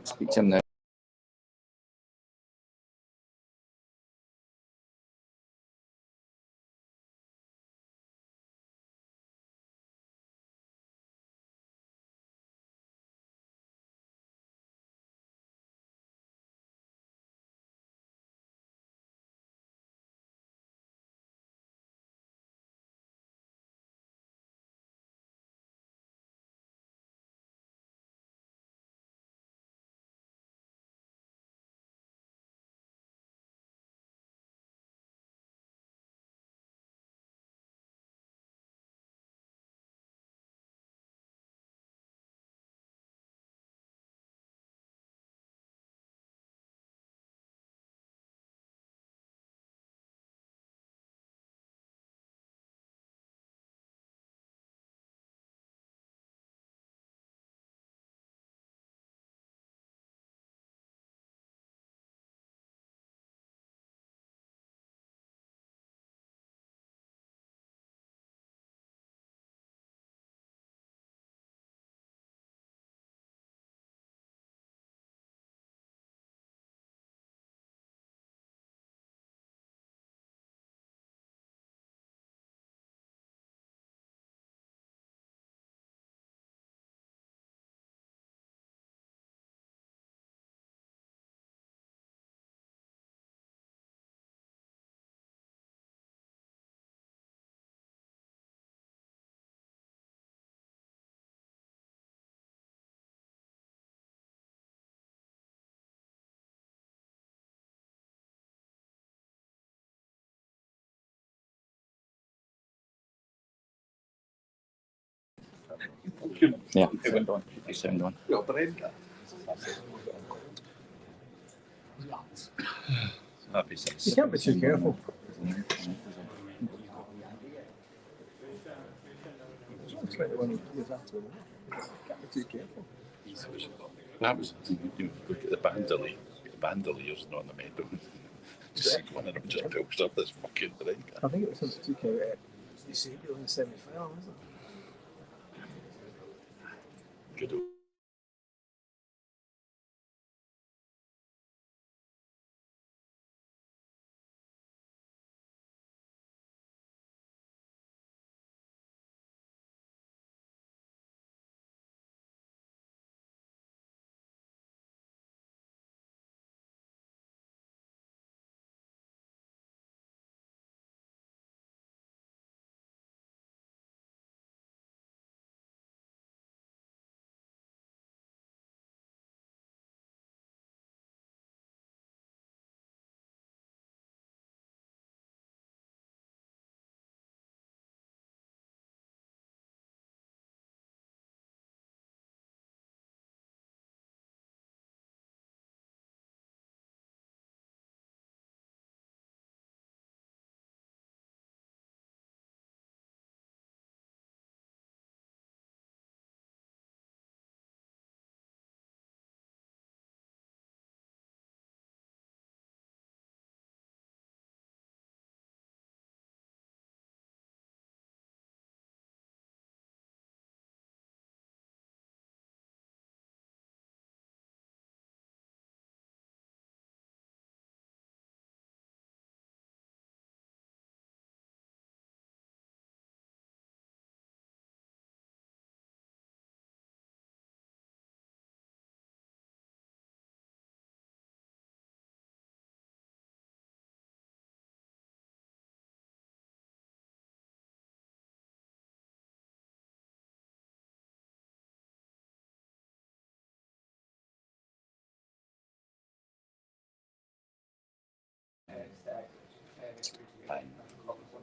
Speak to him now. Yeah, sound on. Sound on. Happy since. You can't be too careful. It's only 21 years after the war. You can't be too careful. That was, look at the bandoliers not on the medal. Just see one of them just pokes up this fucking thing. I think it was since it took out Eusebio in the semi-final, wasn't it? Good old.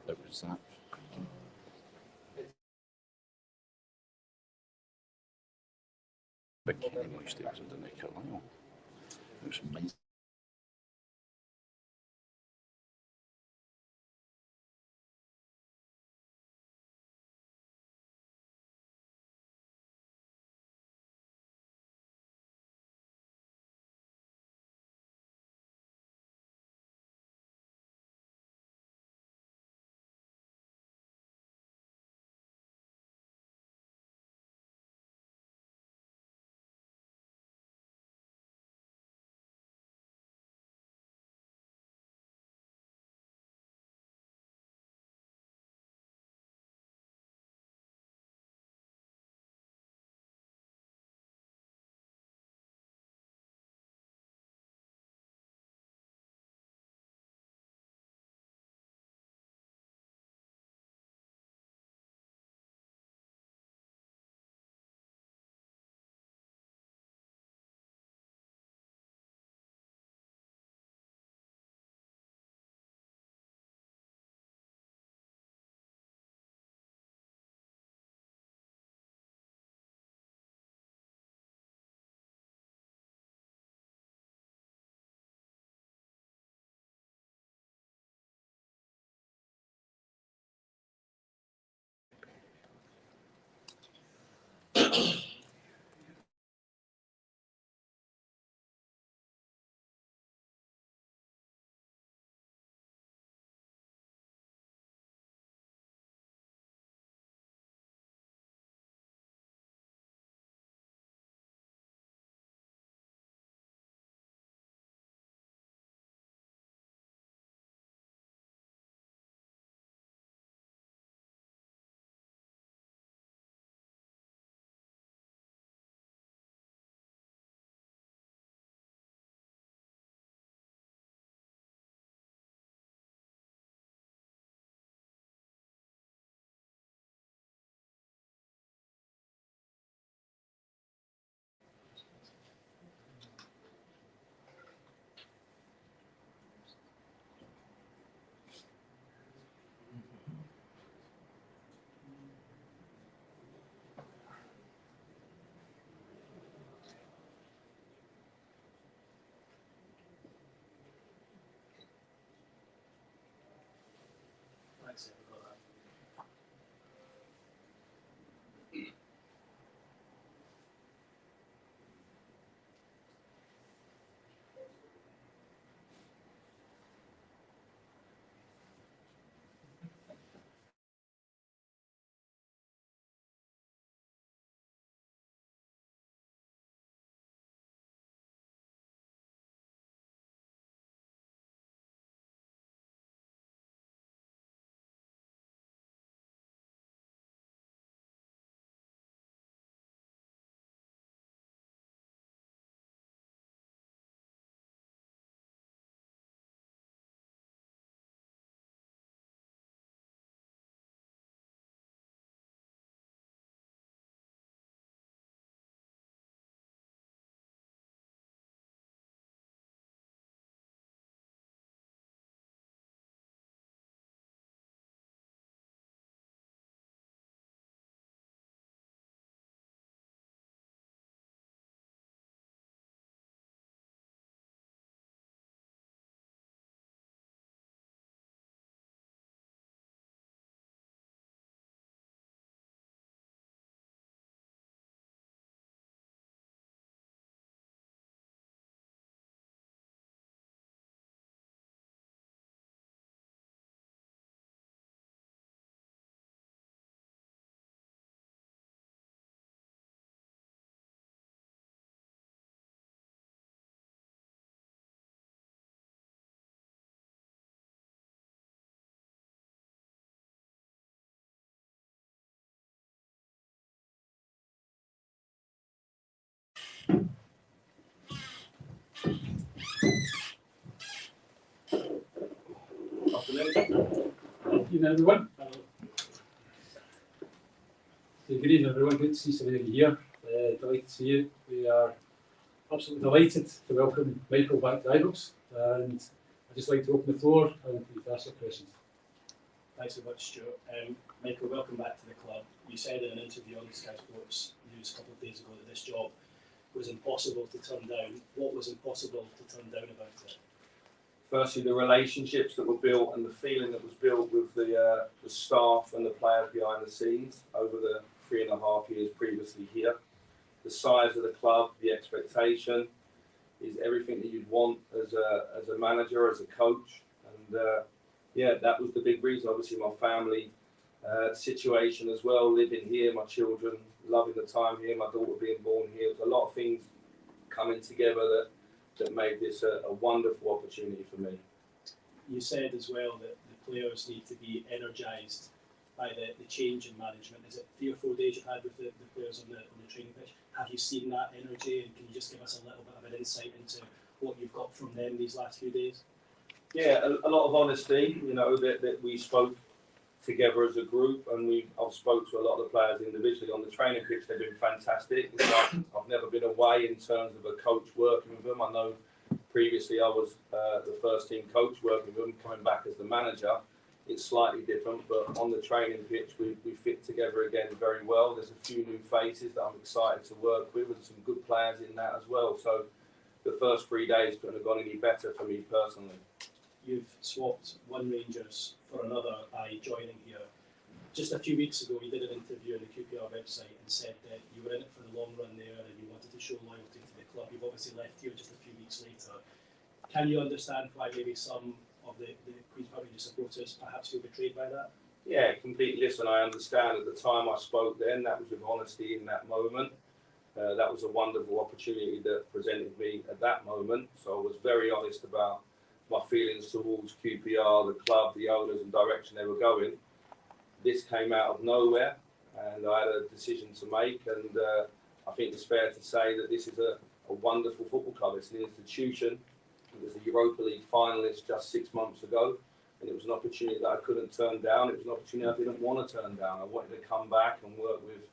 It was that. Big Kenny Moist was in the Carlisle. It was amazing. Thanks, everyone. Afternoon. Good evening, everyone. Good evening, everyone. Good to see so many of you here. Delighted to see you. We are absolutely delighted to welcome Michael back to Ibrox, and I'd just like to open the floor and for you to ask your questions. Thanks so much, Stuart. Michael, welcome back to the club. You said in an interview on the Sky Sports News a couple of days ago that this job was impossible to turn down. What was impossible to turn down about it? Firstly, the relationships that were built and the feeling that was built with the staff and the players behind the scenes over the 3.5 years previously here. The size of the club, the expectation is everything that you'd want as a manager, as a coach. And yeah, that was the big reason. Obviously, my family situation as well, living here, my children loving the time here, my daughter being born here. There's a lot of things coming together that made this a wonderful opportunity for me. You said as well that the players need to be energised by the change in management. Is it 3 or 4 days you've had with the players on the training pitch? Have you seen that energy, and can you just give us a little bit of an insight into what you've got from them these last few days? Yeah, a lot of honesty, you know, that we spoke together as a group, and I've spoke to a lot of the players individually on the training pitch. They've been fantastic. It's like I've never been away in terms of a coach working with them. I know previously I was the first team coach working with them, coming back as the manager. It's slightly different, but on the training pitch we fit together again very well. There's a few new faces that I'm excited to work with, and some good players in that as well. So the first 3 days couldn't have gone any better for me personally. You've swapped one Rangers for another by joining here. just a few weeks ago, you did an interview on the QPR website and said that you were in it for the long run there and you wanted to show loyalty to the club. You've obviously left here just a few weeks later. Can you understand why maybe some of the Queen's Park Rangers supporters perhaps feel betrayed by that? Yeah, completely. Listen, I understand at the time I spoke then, that was with honesty in that moment. That was a wonderful opportunity that presented me at that moment. So I was very honest about my feelings towards QPR, the club, the owners and direction they were going. This came out of nowhere and I had a decision to make, and I think it's fair to say that this is a wonderful football club. It's an institution. It was the Europa League finalist just 6 months ago, and it was an opportunity that I couldn't turn down. It was an opportunity I didn't want to turn down. I wanted to come back and work with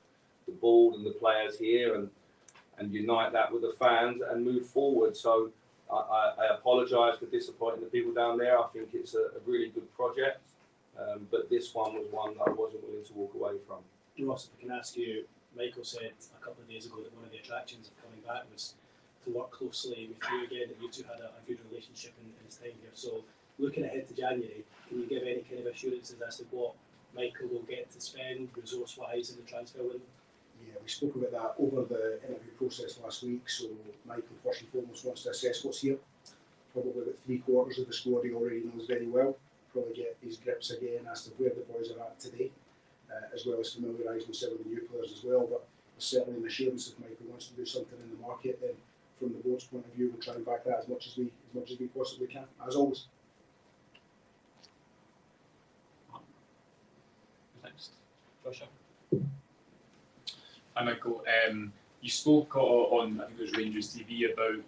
the board and the players here and unite that with the fans and move forward. So I apologise for disappointing the people down there. I think it's a really good project, but this one was one that I wasn't willing to walk away from. Ross, if I can ask you, Michael said a couple of days ago that one of the attractions of coming back was to work closely with you again, that you two had a good relationship in his time here. So looking ahead to January, can you give any kind of assurances as to what Michael will get to spend resource-wise in the transfer window? Yeah, we spoke about that over the interview process last week. So Michael first and foremost wants to assess what's here. Probably about 3/4 of the squad he already knows very well. Probably get his grips again as to where the boys are at today, as well as familiarise himself with the new players as well. But there's certainly an assurance if Michael wants to do something in the market, then from the board's point of view, we'll try and back that as much as we possibly can, as always. Next, Joshua. Hi Michael. You spoke on, I think it was Rangers TV, about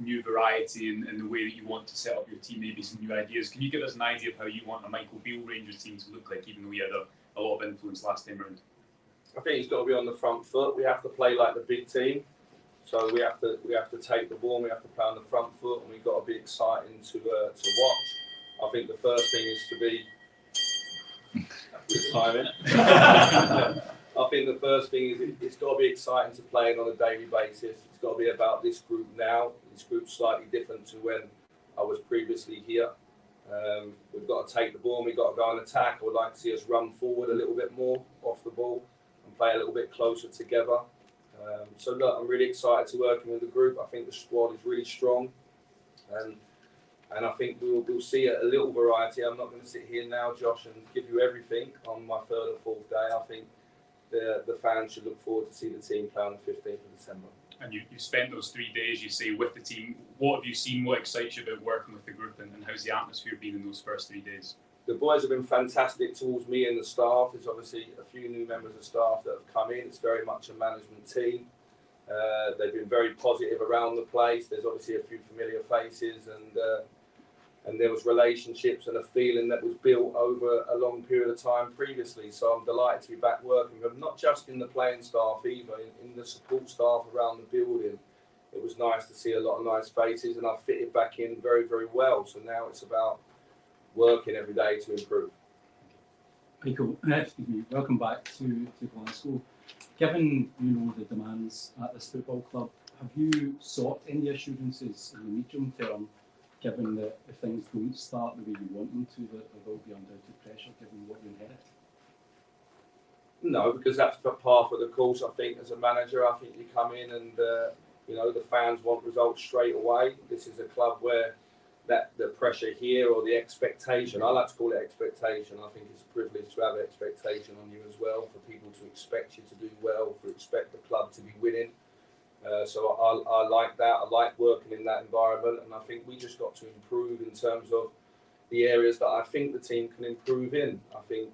new variety and the way that you want to set up your team, maybe some new ideas. Can you give us an idea of how you want a Michael Beale Rangers team to look like, even though we had a lot of influence last time around? I think he's got to be on the front foot. We have to play like the big team. So we have to take the ball and we have to play on the front foot, and we've got to be exciting to watch. I think the first thing is to be good timing. I think the first thing is it's got to be exciting to play on a daily basis. It's got to be about this group now. This group's slightly different to when I was previously here. We've got to take the ball and we've got to go and attack. I would like to see us run forward a little bit more off the ball and play a little bit closer together. So look, I'm really excited to working with the group. I think the squad is really strong, and I think we'll see a little variety. I'm not going to sit here now, Josh, and give you everything on my third or fourth day. I think the fans should look forward to see the team play on the 15th of December. And you spent those 3 days, you say, with the team. What have you seen? What excites you about working with the group, and how's the atmosphere been in those first 3 days? The boys have been fantastic towards me and the staff. There's obviously a few new members of staff that have come in. It's very much a management team. They've been very positive around the place. There's obviously a few familiar faces, and there was relationships and a feeling that was built over a long period of time previously. So I'm delighted to be back working with them, not just in the playing staff either, in the support staff around the building. It was nice to see a lot of nice faces, and I fitted back in very, very well. So now it's about working every day to improve. Michael, welcome back to Glasgow. Given the demands at this football club, have you sought any assurances in the medium term, given that if things don't start the way you want them to, that there will be undoubted pressure given what you inherit? No, because that's part of the course. I think as a manager, I think you come in and the fans want results straight away. This is a club where the pressure here, or the expectation, I like to call it expectation. I think it's a privilege to have expectation on you as well, for people to expect you to do well, to expect the club to be winning. So I like that. I like working in that environment, and I think we just got to improve in terms of the areas that I think the team can improve in. I think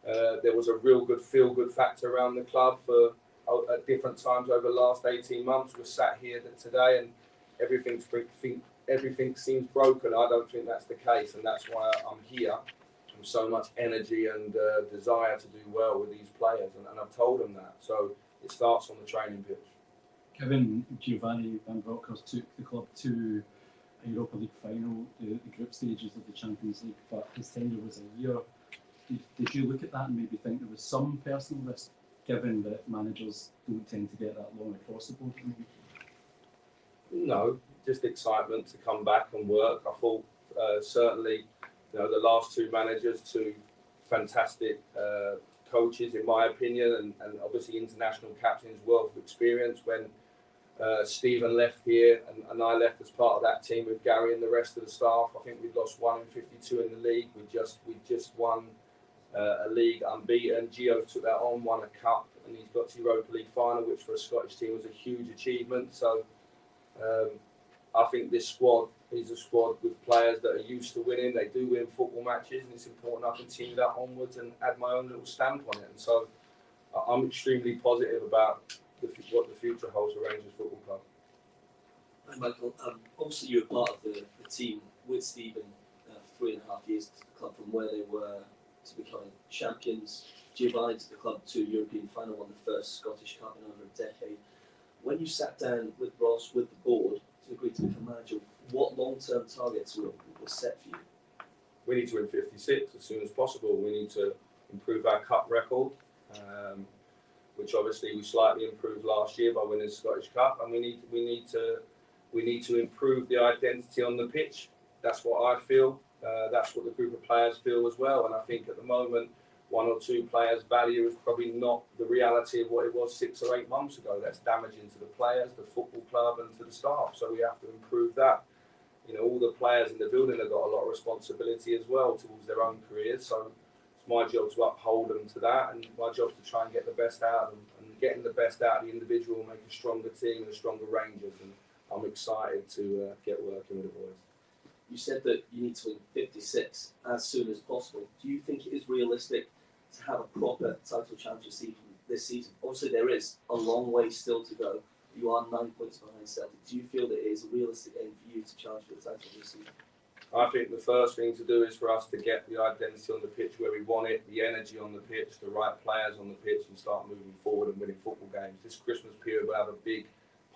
there was a real good feel-good factor around the club at different times over the last 18 months. We're sat here today and everything seems broken. I don't think that's the case, and that's why I'm here with so much energy and desire to do well with these players, and I've told them that. So it starts on the training pitch. Given Giovanni Van Bronckhorst took the club to a Europa League final, the group stages of the Champions League, but his tenure was a year, did you look at that and maybe think there was some personal risk, given that managers don't tend to get that long across the board? No, just excitement to come back and work. I thought certainly, the last two managers, two fantastic coaches, in my opinion, and obviously international captains, wealth of experience. When Stephen left here and I left as part of that team with Gary and the rest of the staff, I think we'd lost 1 in 52 in the league. We just won a league unbeaten. Gio took that on, won a cup, and he's got to Europa League final, which for a Scottish team was a huge achievement. So I think this squad is a squad with players that are used to winning. They do win football matches, and it's important I continue that onwards and add my own little stamp on it. And so I'm extremely positive about what the future holds for Rangers Football Club. Hi Michael, obviously you were part of the team with Stephen for 3.5 years to the club, from where they were to becoming champions. Giovanni to the club to European final, won the first Scottish Cup in over a decade. When you sat down with Ross, with the board, to agree to become manager, what long-term targets were set for you? We need to win 56 as soon as possible. We need to improve our cup record, which obviously we slightly improved last year by winning the Scottish Cup, and we need to improve the identity on the pitch. That's what I feel. That's what the group of players feel as well. And I think at the moment, 1 or 2 players' value is probably not the reality of what it was 6 or 8 months ago. That's damaging to the players, the football club, and to the staff. So we have to improve that. You know, all the players in the building have got a lot of responsibility as well towards their own careers. So it's my job to uphold them to that, and my job is to try and get the best out of them. And getting the best out of the individual will make a stronger team and a stronger Rangers. And I'm excited to get working with the boys. You said that you need to win 56 as soon as possible. Do you think it is realistic to have a proper title championship season this season? Obviously, there is a long way still to go. You are 9 points behind Celtic. Do you feel that it is a realistic aim for you to challenge for the title this season? I think the first thing to do is for us to get the identity on the pitch where we want it, the energy on the pitch, the right players on the pitch, and start moving forward and winning football games. This Christmas period will have a big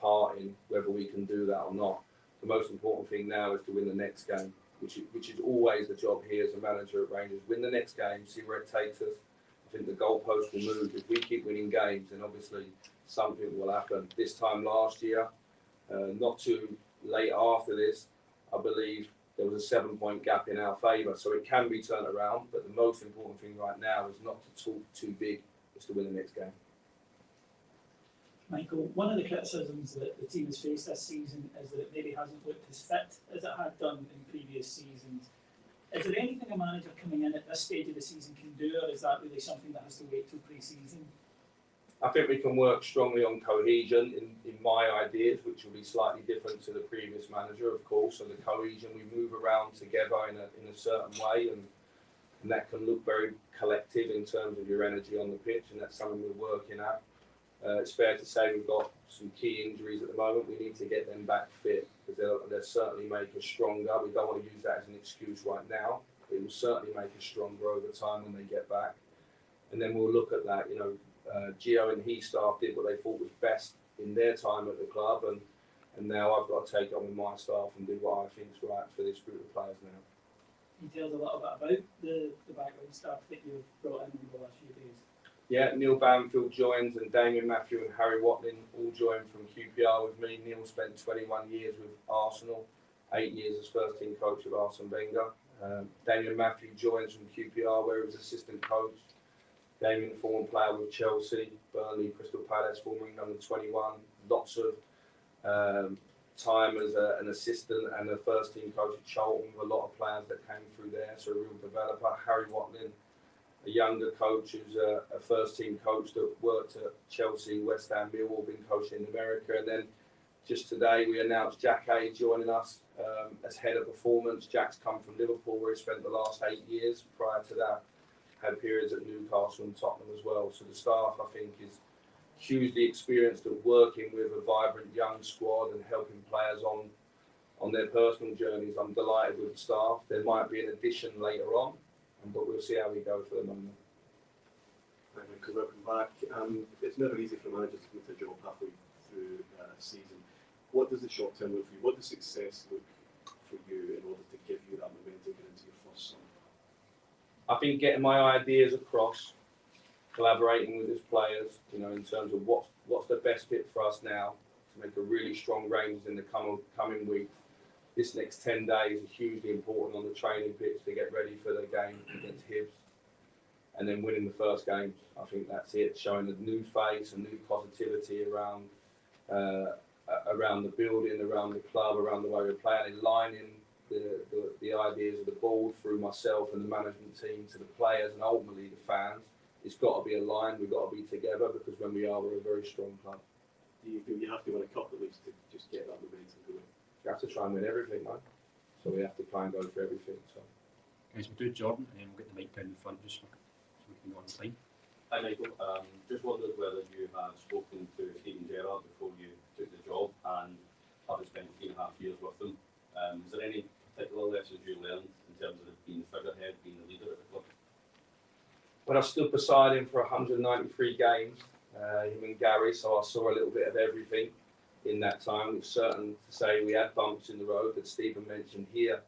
part in whether we can do that or not. The most important thing now is to win the next game, which is always the job here as a manager at Rangers. Win the next game, see where it takes us. I think the goalpost will move. If we keep winning games, then obviously something will happen. This time last year, not too late after this, I believe there was a 7-point gap in our favour. So it can be turned around, but the most important thing right now is not to talk too big, it's to win the next game. Michael, one of the criticisms that the team has faced this season is that it maybe hasn't looked as fit as it had done in previous seasons. Is there anything a manager coming in at this stage of the season can do, or is that really something that has to wait till pre-season? I think we can work strongly on cohesion in my ideas, which will be slightly different to the previous manager, of course. So the cohesion, we move around together in a certain way, and that can look very collective in terms of your energy on the pitch, and that's something we're working at. It's fair to say we've got some key injuries at the moment. We need to get them back fit, because they'll certainly make us stronger. We don't want to use that as an excuse right now. It will certainly make us stronger over time when they get back. And then we'll look at that. You know, Gio and his staff did what they thought was best in their time at the club, and now I've got to take it on with my staff and do what I think is right for this group of players now. Can you tell us a little bit about the background staff that you've brought in over the last few days? Yeah, Neil Banfield joins, and Damien Matthew and Harry Watling all joined from QPR with me. Neil spent 21 years with Arsenal, 8 years as first team coach of Arsene Wenger. Damien Matthew joins from QPR, where he was assistant coach. Damien, a former player with Chelsea, Burnley, Crystal Palace, former England 21. Lots of time as an assistant and a first team coach at Charlton, with a lot of players that came through there, so a real developer. Harry Watling, a younger coach who's a first team coach that worked at Chelsea, West Ham, Millwall, been coaching in America. And then just today we announced Jack A joining us as head of performance. Jack's come from Liverpool, where he spent the last 8 years. Prior to that, had periods at Newcastle and Tottenham as well. So the staff, I think, is hugely experienced at working with a vibrant young squad and helping players on their personal journeys. I'm delighted with the staff. There might be an addition later on, but we'll see how we go for the moment. Hi Michael, welcome back. It's never easy for a manager to commit a job halfway through a season. What does the short term look for you? What does success look for you in order to give you that momentum going into your first summer? I think getting my ideas across, collaborating with his players, you know, in terms of what's the best fit for us now to make a really strong Rangers in the coming weeks. This next 10 days is hugely important on the training pitch to get ready for the game against Hibs. and then winning the first game. I think that's it, showing a new face, a new positivity around the building, around the club, around the way we're playing, aligning the ideas of the board through myself and the management team to the players and ultimately the fans. It's got to be aligned, we've got to be together, because when we are, we're a very strong club. Do you feel you have to win a couple of weeks to just get that momentum going? We have to try and win everything, man. So we have to try and go for everything. So. Guys, we'll do Jordan and then we'll get the mic down in front just so we can go on time. Hi Michael, just wondered whether you had spoken to Stephen Gerrard before you took the job, and having spent 3.5 years with them, is there any particular lessons you learned in terms of being the figurehead, being the leader at the club? When I stood beside him for 193 games, him and Gary, so I saw a little bit of everything in that time. It's certain to say we had bumps in the road that Stephen mentioned here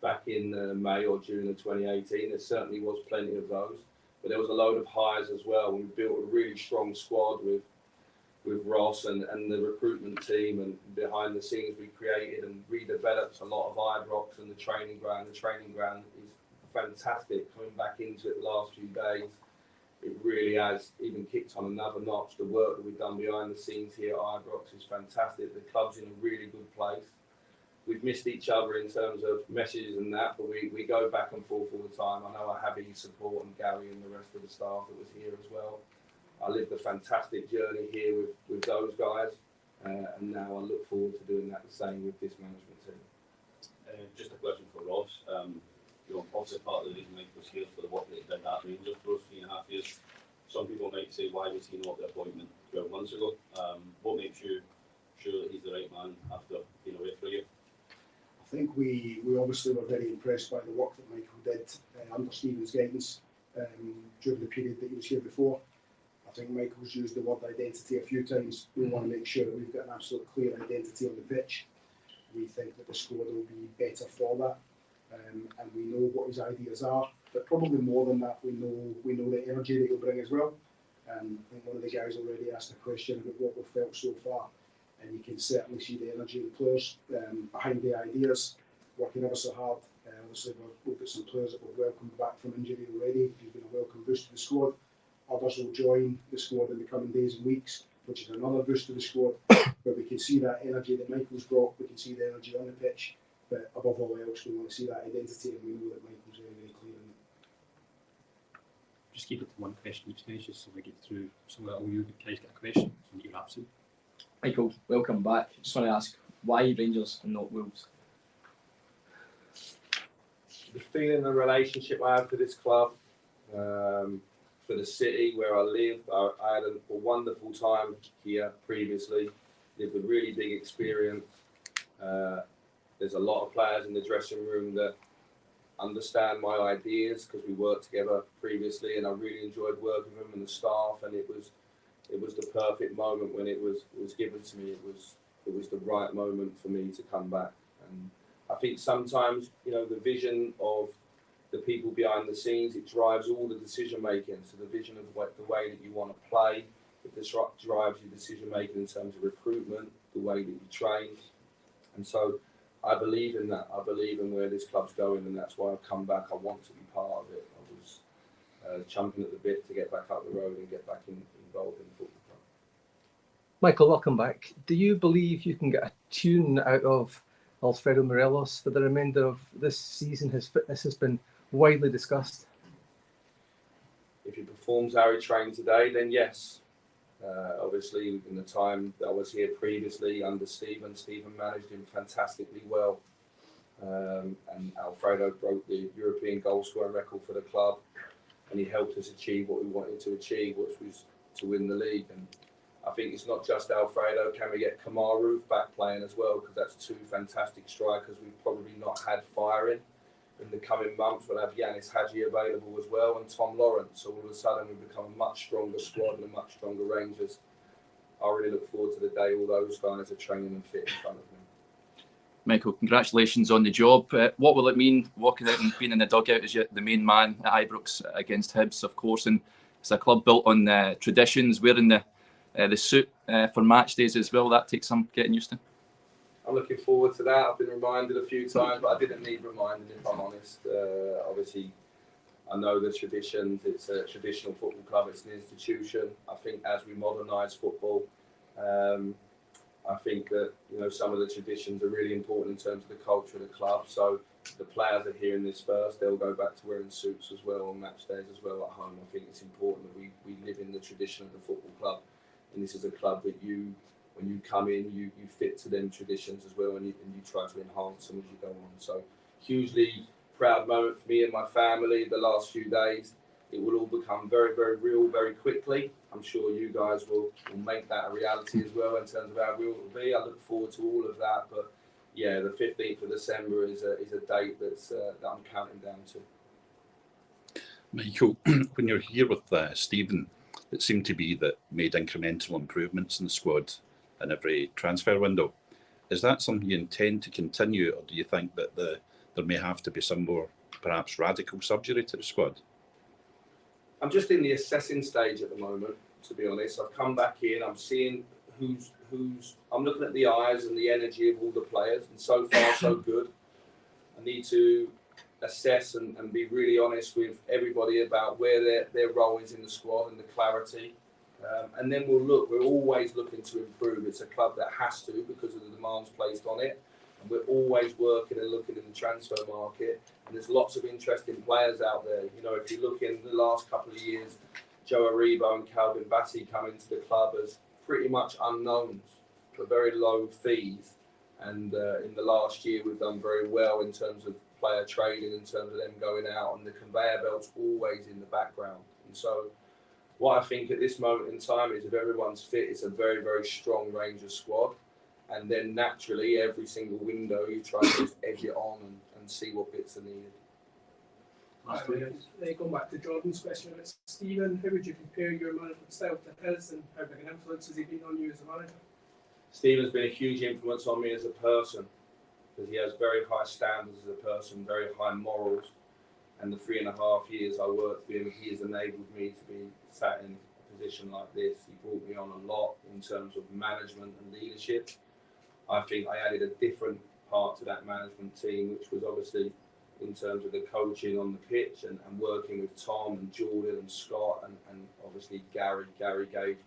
back in May or June of 2018. There certainly was plenty of those, but there was a load of highs as well. We built a really strong squad with Ross and the recruitment team, and behind the scenes we created and redeveloped a lot of Ibrox and the training ground. The training ground is fantastic. Coming back into it the last few days, it really has even kicked on another notch. The work that we've done behind the scenes here at Ibrox is fantastic. The club's in a really good place. We've missed each other in terms of messages and that, but we go back and forth all the time. I know I have his support, and Gary and the rest of the staff that was here as well. I lived a fantastic journey here with those guys, and now I look forward to doing that the same with this management team. Just a question for Ross. Obviously part of the reason Mike was here for the work that he did at Rangers for those 3.5 years. Some people might say, why was he not the appointment 12 months ago? What makes you sure that he's the right man after being away for a year? I think we obviously were very impressed by the work that Michael did under Stephen's guidance during the period that he was here before. I think Michael's used the word identity a few times. We want to make sure that we've got an absolute clear identity on the pitch. We think that the squad will be better for that, and we know what his ideas are. But probably more than that, we know the energy that he'll bring as well. I think one of the guys already asked a question about what we've felt so far, and you can certainly see the energy of the players behind the ideas, working ever so hard. Obviously, we've got some players that we've welcomed back from injury already. He's been a welcome boost to the squad. Others will join the squad in the coming days and weeks, which is another boost to the squad. But we can see that energy that Michael's brought. We can see the energy on the pitch. But above all else, we want to see that identity, and we know that Michael's very, very clear on it. Just keep it to one question each day, just so we get through, so that all you guys get a question, so you're absolute. Michael, welcome back. Just want to ask, why Rangers and not Wolves? The feeling and relationship I have for this club, for the city where I lived, I had a wonderful time here previously. Lived a really big experience. There's a lot of players in the dressing room that understand my ideas because we worked together previously, and I really enjoyed working with them and the staff. And it was the perfect moment when it was given to me. It was the right moment for me to come back. And I think sometimes, the vision of the people behind the scenes, it drives all the decision making. So the vision of the way that you want to play, it drives your decision making in terms of recruitment, the way that you train. And so I believe in that. I believe in where this club's going, and that's why I've come back. I want to be part of it. I was chomping at the bit to get back up the road and get back involved in the football club. Michael, welcome back. Do you believe you can get a tune out of Alfredo Morelos for the remainder of this season? His fitness has been widely discussed. If he performs how he trained today, then yes. Obviously, in the time that I was here previously under Stephen managed him fantastically well. And Alfredo broke the European goal scoring record for the club, and he helped us achieve what we wanted to achieve, which was to win the league. And I think it's not just Alfredo. Can we get Kamaru back playing as well? Because that's two fantastic strikers we've probably not had firing. In the coming months, we'll have Yanis Hadji available as well, and Tom Lawrence. So all of a sudden, we've become a much stronger squad and a much stronger Rangers. I really look forward to the day all those guys are training and fit in front of me. Michael, congratulations on the job. What will it mean walking out and being in the dugout as the main man at Ibrox against Hibs, of course? And it's a club built on traditions, wearing the suit for match days as well. That takes some getting used to. I'm looking forward to that. I've been reminded a few times, but I didn't need reminding, if I'm honest. Obviously, I know the traditions. It's a traditional football club. It's an institution. I think as we modernise football, I think that some of the traditions are really important in terms of the culture of the club. So the players are hearing this first. They'll go back to wearing suits as well on match days as well at home. I think it's important that we live in the tradition of the football club, and this is a club that when you come in, you fit to them traditions as well, and you try to enhance them as you go on. So hugely proud moment for me and my family the last few days. It will all become very, very real very quickly. I'm sure you guys will make that a reality as well in terms of how real it will be. I look forward to all of that. But yeah, the 15th of December is a date that I'm counting down to. Michael, when you're here with Stephen, it seemed to be that made incremental improvements in the squad in every transfer window. Is that something you intend to continue, or do you think that there may have to be some more perhaps radical surgery to the squad? I'm just in the assessing stage at the moment, to be honest. I've come back in, I'm seeing I'm looking at the eyes and the energy of all the players, and so far so good. I need to assess and be really honest with everybody about where their role is in the squad and the clarity. And then we're always looking to improve. It's a club that has to, because of the demands placed on it. And we're always working and looking in the transfer market. And there's lots of interesting players out there. If you look in the last couple of years, Joe Aribo and Calvin Bassey come into the club as pretty much unknowns for very low fees. And in the last year, we've done very well in terms of player trading, in terms of them going out. And the conveyor belt's always in the background. And so what I think at this moment in time is if everyone's fit, it's a very, very strong Rangers squad. And then naturally, every single window, you try to just edge it on and see what bits are needed. Going back to Jordan's question about Stephen, how would you compare your management style to his, and how big an influence has he been on you as a manager? Stephen's been a huge influence on me as a person, because he has very high standards as a person, very high morals. And the 3.5 years I worked with him, he has enabled me to be sat in a position like this. He brought me on a lot in terms of management and leadership. I think I added a different part to that management team, which was obviously in terms of the coaching on the pitch and working with Tom and Jordan and Scott and obviously Gary. Gary gave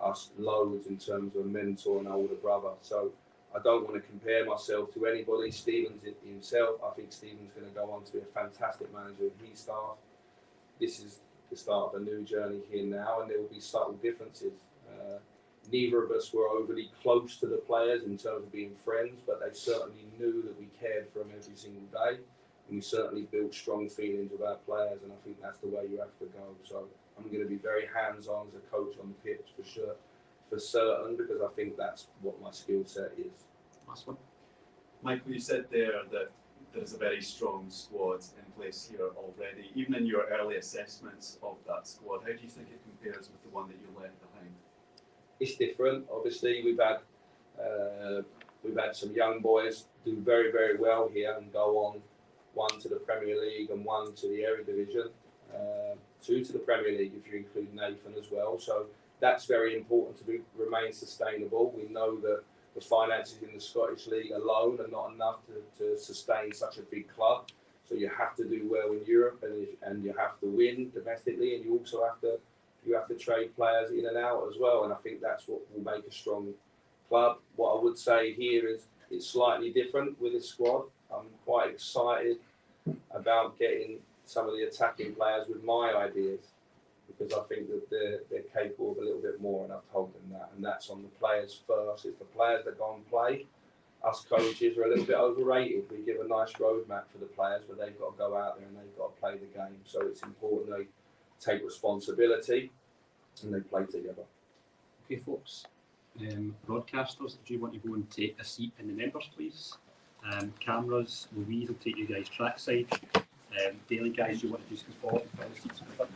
us loads in terms of a mentor and older brother. So I don't want to compare myself to anybody. Stephen's himself. I think Stephen's going to go on to be a fantastic manager with his staff. This is the start of a new journey here now, and there will be subtle differences. Neither of us were overly close to the players in terms of being friends, but they certainly knew that we cared for them every single day. And we certainly built strong feelings with our players, and I think that's the way you have to go. So I'm going to be very hands-on as a coach on the pitch for sure, for certain, because I think that's what my skill set is. Last one. Michael, you said there that there's a very strong squad in place here already. Even in your early assessments of that squad, how do you think it compares with the one that you left behind? It's different. Obviously, we've had some young boys do very, very well here and go on, one to the Premier League and one to the Eredivisie, two to the Premier League if you include Nathan as well. So that's very important to remain sustainable. We know that the finances in the Scottish League alone are not enough to sustain such a big club. So you have to do well in Europe, and you have to win domestically, and you also have to trade players in and out as well. And I think that's what will make a strong club. What I would say here is it's slightly different with this squad. I'm quite excited about getting some of the attacking players with my ideas, because I think that they're capable of a little bit more, and I've told them that. And that's on the players first. It's the players that go and play. Us coaches are a little bit overrated. We give a nice roadmap for the players, but they've got to go out there and they've got to play the game. So it's important they take responsibility and they play together. Okay, folks. Broadcasters, do you want to go and take a seat in the members, please? Cameras, Louise will take you guys trackside. Daily guys, you want to just go forward and find the seats in the front.